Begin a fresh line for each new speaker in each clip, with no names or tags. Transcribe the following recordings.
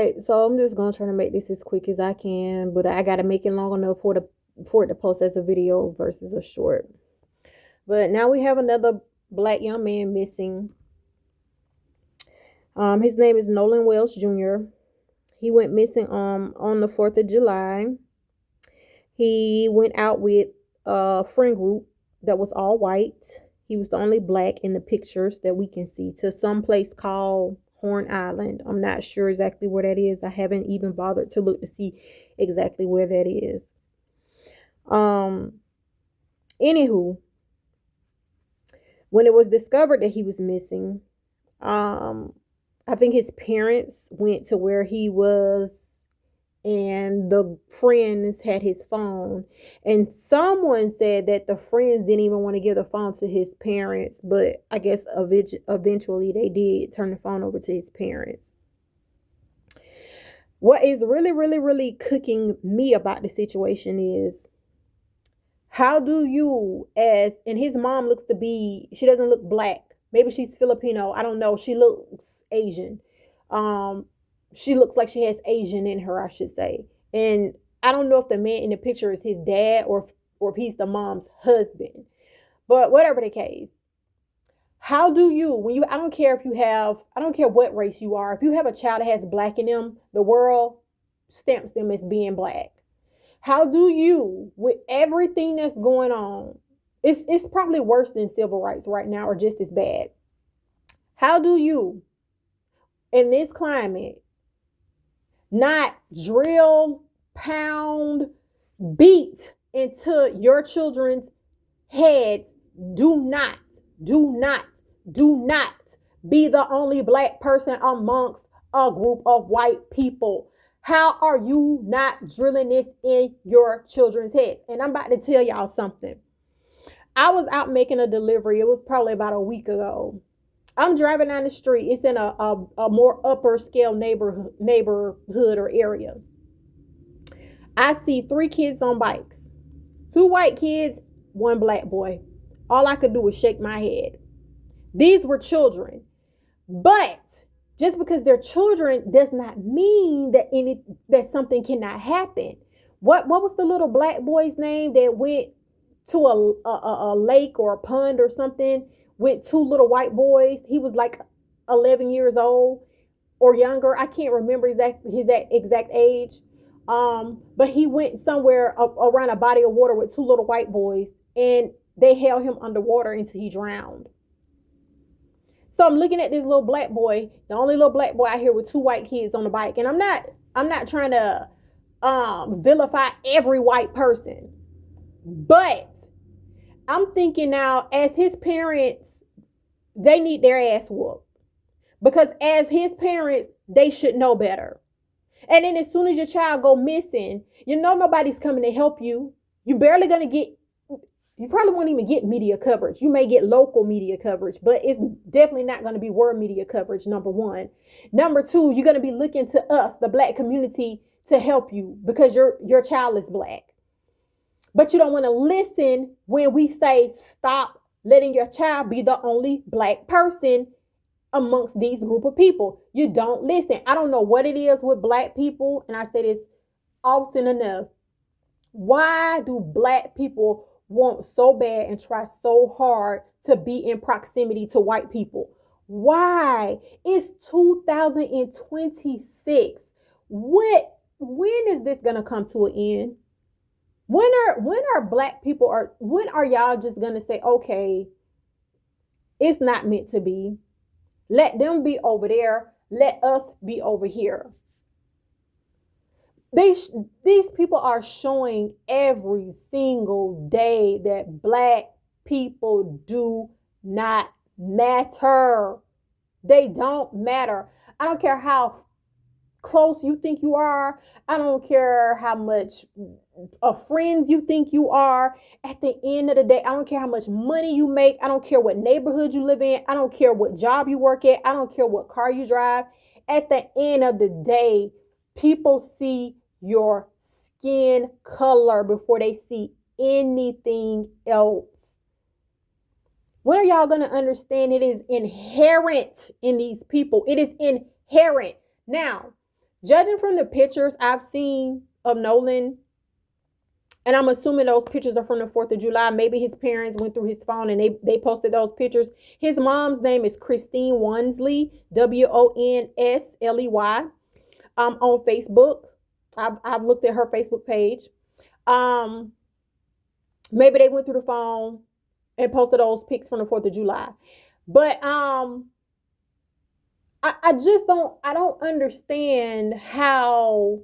Alright, so I'm just gonna try to make this as quick as I can, but I gotta make it long enough for it to post as a video versus a short. But now we have another black young man missing. His name is Nolan Wells Jr. He went missing on the 4th of July. He went out with a friend group that was all white. He was the only black in the pictures that we can see, to some place called Horn Island. I'm not sure exactly where that is. I haven't even bothered to look to see exactly where that is. Anywho, when it was discovered that he was missing, I think his parents went to where he was, and the friends had his phone, and someone said that the friends didn't even want to give the phone to his parents, but I guess eventually they did turn the phone over to his parents. What is really cooking me about the situation is, how do you, and his mom looks to be, she doesn't look black, maybe she's Filipino, I don't know, she looks Asian. She looks like she has Asian in her, I should say. And I don't know if the man in the picture is his dad or if he's the mom's husband. But whatever the case, how do you, when you, I don't care what race you are, if you have a child that has black in them, the world stamps them as being black. How do you, with everything that's going on, it's probably worse than civil rights right now, or just as bad. How do you, in this climate, not drill, pound, beat into your children's heads? Do not be the only black person amongst a group of white people. How are you not drilling this in your children's heads? And I'm about to tell y'all something. I was out making a delivery. It was probably about a week ago. I'm driving down the street. It's in a more upper scale neighborhood or area. I see 3 kids on bikes. 2 white kids, 1 black boy. All I could do was shake my head. These were children. But just because they're children does not mean that something cannot happen. What was the little black boy's name that went to a lake or a pond or something with 2 little white boys? He was like 11 years old or younger. I can't remember his exact age. But he went somewhere around a body of water with 2 little white boys, and they held him underwater until he drowned. So I'm looking at this little black boy, the only little black boy out here with 2 white kids on the bike. And I'm not trying to vilify every white person, but I'm thinking now, as his parents, they need their ass whooped, because as his parents, they should know better. And then as soon as your child go missing, nobody's coming to help you. You probably won't even get media coverage. You may get local media coverage, but it's definitely not going to be world media coverage, number one. Number two, you're going to be looking to us, the black community, to help you because your child is black. But you don't want to listen when we say stop letting your child be the only black person amongst these group of people. You don't listen. I don't know what it is with black people, and I say this often enough. Why do black people want so bad and try so hard to be in proximity to white people? Why? It's 2026. When is this gonna come to an end? When are black people, when are y'all just gonna say, okay, it's not meant to be? Let them be over there. Let us be over here. These people are showing every single day that black people do not matter. They don't matter. I don't care how close you think you are. I don't care how much of friends you think you are. At the end of the day, I don't care how much money you make. I don't care what neighborhood you live in. I don't care what job you work at. I don't care what car you drive. At the end of the day, people see your skin color before they see anything else. When are y'all going to understand it is inherent in these people? It is inherent. Now, Judging from the pictures I've seen of Nolan, and I'm assuming those pictures are from the 4th of July. Maybe his parents went through his phone and they posted those pictures. His mom's name is Christine Wonsley, Wonsley, on Facebook. I've looked at her Facebook page. Um, Maybe they went through the phone and posted those pics from the 4th of July. But I just don't understand how,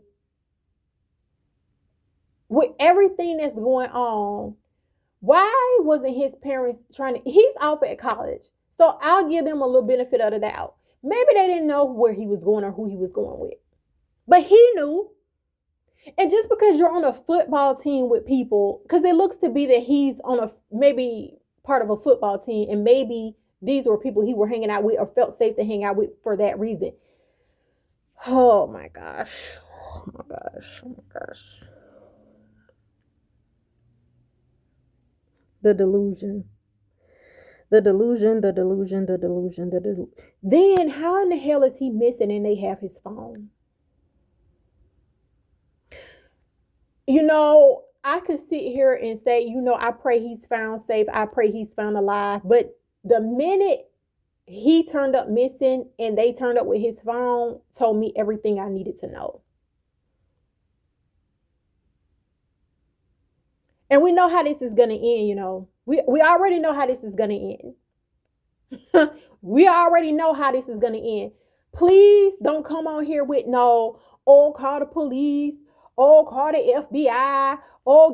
with everything that's going on, why wasn't his parents he's off at college. So I'll give them a little benefit of the doubt. Maybe they didn't know where he was going or who he was going with. But he knew. And just because you're on a football team with people, because it looks to be that he's on maybe part of a football team, and maybe these were people he were hanging out with or felt safe to hang out with for that reason. Oh my gosh. Oh my gosh. Oh my gosh. The delusion. The delusion. Then how in the hell is he missing and they have his phone? I could sit here and say, I pray he's found safe. I pray he's found alive. But the minute he turned up missing and they turned up with his phone, told me everything I needed to know. And we know how this is going to end, We already know how this is going to end. We already know how this is going to end. Please don't come on here with call the police. Call the FBI.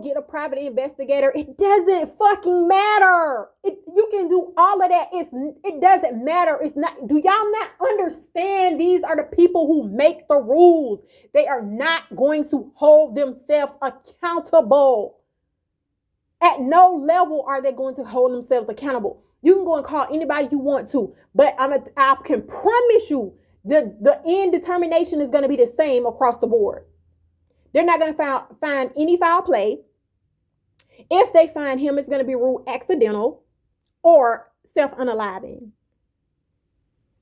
Get a private investigator. It doesn't fucking matter. You can do all of that. It doesn't matter. It's not. Do y'all not understand? These are the people who make the rules. They are not going to hold themselves accountable. At no level are they going to hold themselves accountable. You can go and call anybody you want to, but I can promise you the end determination is going to be the same across the board. They're not going to find any foul play. If they find him, it's going to be ruled accidental or self-unaliving.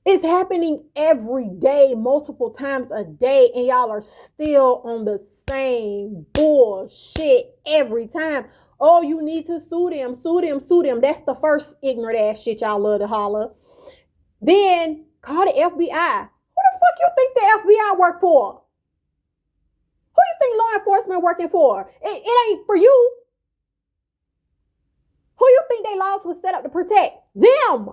It's happening every day, multiple times a day, and y'all are still on the same bullshit every time. Oh, you need to sue them. That's the first ignorant ass shit y'all love to holler. Then call the FBI. Who the fuck you think the FBI work for? Who you think law enforcement working for? It ain't for you. Who you think they laws was set up to protect? Them.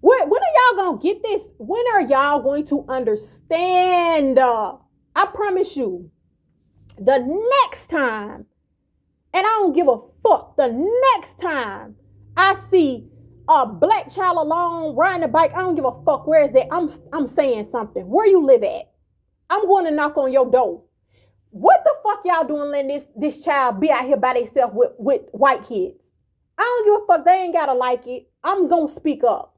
When are y'all gonna get this? When are y'all going to understand? I promise you, the next time, and I don't give a fuck, the next time I see a black child alone riding a bike, I don't give a fuck where is that. I'm saying something. Where you live at? I'm going to knock on your door. What the fuck y'all doing letting this child be out here by themselves with white kids? I don't give a fuck. They ain't gotta like it. I'm gonna speak up.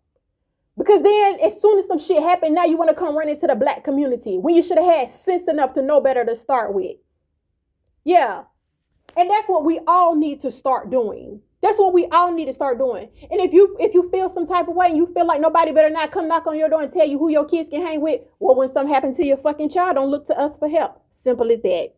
Because then as soon as some shit happened, now you want to come run into the black community when you should have had sense enough to know better to start with. Yeah. And that's what we all need to start doing. That's what we all need to start doing. And if you feel some type of way and you feel like nobody better not come knock on your door and tell you who your kids can hang with, well, when something happens to your fucking child, don't look to us for help. Simple as that.